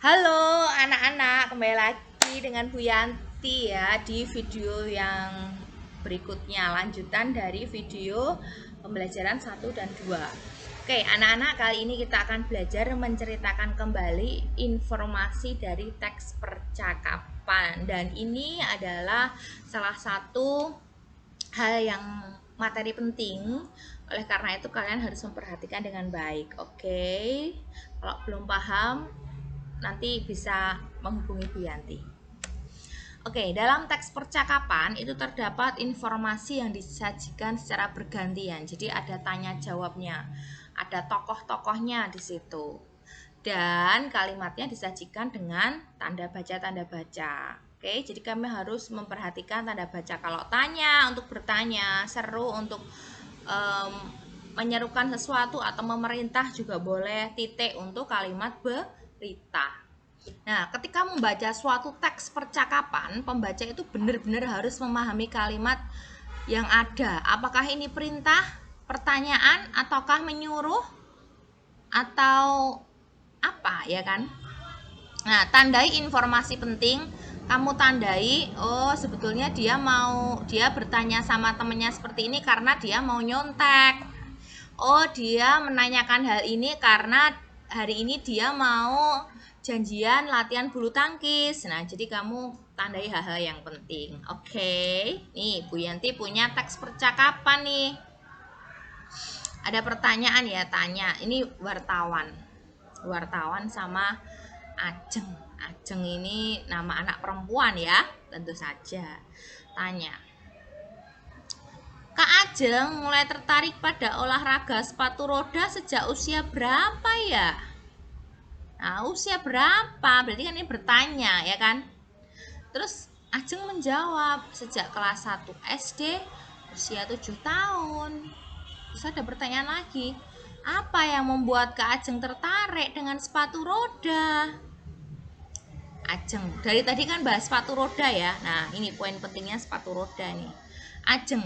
Halo anak-anak, kembali lagi dengan Bu Yanti ya di video yang berikutnya, lanjutan dari video pembelajaran 1 dan 2. Oke, anak-anak, kali ini kita akan belajar menceritakan kembali informasi dari teks percakapan. Dan ini adalah salah satu hal yang materi penting. Oleh karena itu kalian harus memperhatikan dengan baik. Oke. Kalau belum paham, nanti bisa menghubungi Bu Yanti. Oke, dalam teks percakapan itu terdapat informasi yang disajikan secara bergantian. Jadi ada tanya jawabnya, ada tokoh-tokohnya di situ. Dan kalimatnya disajikan dengan tanda baca. Oke, jadi kami harus memperhatikan tanda baca. Kalau tanya untuk bertanya, seru untuk menyerukan sesuatu atau memerintah juga boleh, titik untuk kalimat berita. Nah, ketika membaca suatu teks percakapan, pembaca itu benar-benar harus memahami kalimat yang ada. Apakah ini perintah, pertanyaan, ataukah menyuruh, atau apa ya kan? Nah, tandai informasi penting. Kamu tandai, oh sebetulnya dia bertanya sama temennya seperti ini karena dia mau nyontek. Oh, dia menanyakan hal ini karena hari ini dia mau janjian latihan bulu tangkis. Nah, jadi kamu tandai hal-hal yang penting. Oke. Nih, Bu Yanti punya teks percakapan nih. Ada pertanyaan ya, tanya. Ini wartawan. Wartawan sama Ajeng. Ajeng ini nama anak perempuan ya, tentu saja. Tanya. Kak Ajeng mulai tertarik pada olahraga sepatu roda sejak usia berapa ya? Nah, usia berapa? Berarti kan ini bertanya ya kan? Terus Ajeng menjawab sejak kelas 1 SD usia 7 tahun. Terus ada pertanyaan lagi. Apa yang membuat Kak Ajeng tertarik dengan sepatu roda? Ajeng, dari tadi kan bahas sepatu roda ya. Nah, ini poin pentingnya sepatu roda nih. Ajeng,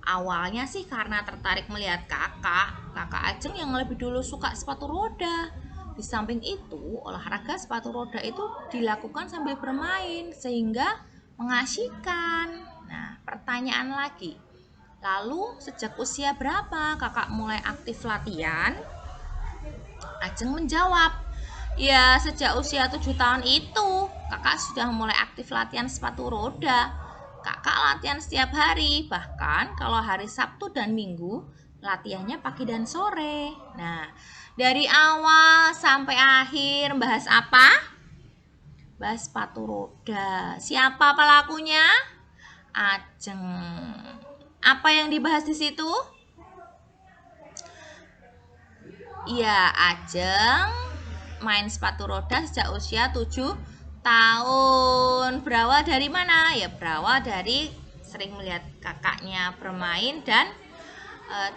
awalnya sih karena tertarik melihat kakak Ajeng yang lebih dulu suka sepatu roda. Di samping itu, olahraga sepatu roda itu dilakukan sambil bermain sehingga mengasyikan. Nah, pertanyaan lagi. Lalu sejak usia berapa kakak mulai aktif latihan? Ajeng menjawab, ya sejak usia 7 tahun itu kakak sudah mulai aktif latihan sepatu roda. Kakak latihan setiap hari, bahkan kalau hari Sabtu dan Minggu latihannya pagi dan sore. Nah, dari awal sampai akhir bahas apa? Bahas sepatu roda. Siapa pelakunya? Ajeng. Apa yang dibahas di situ? Iya, Ajeng main sepatu roda sejak usia 7 tahun. Berawal dari mana? Ya berawal dari sering melihat kakaknya bermain dan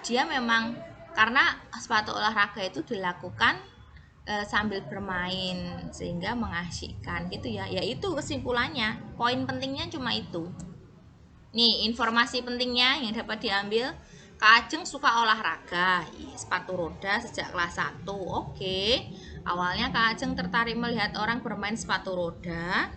dia memang karena sepatu olahraga itu dilakukan sambil bermain sehingga mengasyikkan gitu ya. Ya itu kesimpulannya. Poin pentingnya cuma itu. Nih, informasi pentingnya yang dapat diambil. Kak Ajeng suka olahraga, sepatu roda sejak kelas 1. Oke. Awalnya Kak Ajeng tertarik melihat orang bermain sepatu roda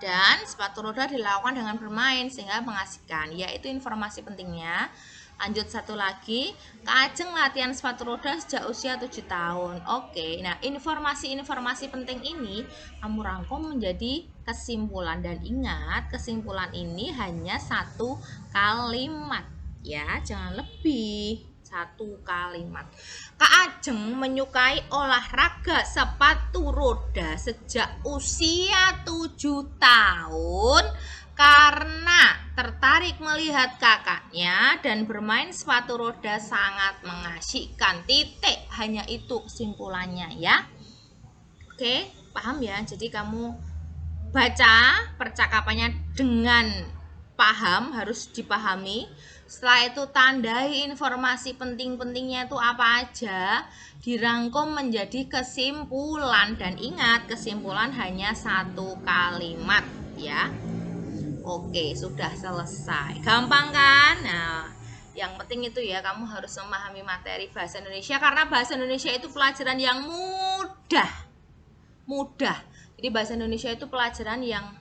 dan sepatu roda dilakukan dengan bermain sehingga mengasihkan. Yaitu informasi pentingnya. Lanjut satu lagi, Kak Ajeng latihan sepatu roda sejak usia 7 tahun. Oke, nah informasi-informasi penting ini kamu rangkum menjadi kesimpulan. Dan ingat, kesimpulan ini hanya satu kalimat ya, jangan lebih. Satu kalimat. Kak Ajeng menyukai olahraga sepatu roda sejak usia 7 tahun karena tertarik melihat kakaknya dan bermain sepatu roda sangat mengasyikkan. Titik, hanya itu kesimpulannya ya. Oke, paham ya? Jadi kamu baca percakapannya dengan paham, harus dipahami. Setelah itu tandai informasi penting-pentingnya itu apa aja, dirangkum menjadi kesimpulan. Dan ingat, kesimpulan hanya satu kalimat ya. Oke, sudah selesai. Gampang kan? Nah, yang penting itu ya, kamu harus memahami materi bahasa Indonesia karena bahasa Indonesia itu pelajaran yang mudah. mudah. Jadi bahasa Indonesia itu pelajaran yang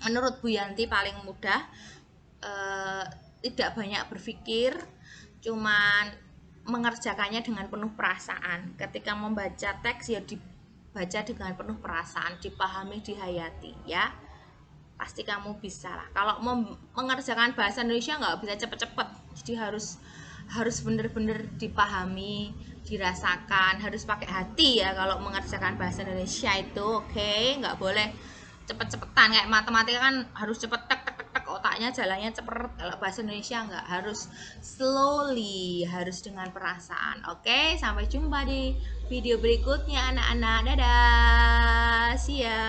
menurut Bu Yanti paling mudah, tidak banyak berpikir, cuman mengerjakannya dengan penuh perasaan. Ketika membaca teks ya dibaca dengan penuh perasaan, dipahami, dihayati ya. Pasti kamu bisa lah. Kalau mengerjakan bahasa Indonesia nggak bisa cepet-cepet, jadi harus bener-bener dipahami, dirasakan, harus pakai hati ya kalau mengerjakan bahasa Indonesia itu. Oke, nggak boleh cepet-cepetan kayak matematika kan harus cepet tek tek tek, tek otaknya jalannya cepet. Kalau bahasa Indonesia nggak, harus slowly, harus dengan perasaan. Oke, sampai jumpa di video berikutnya anak-anak. Dadah, see ya.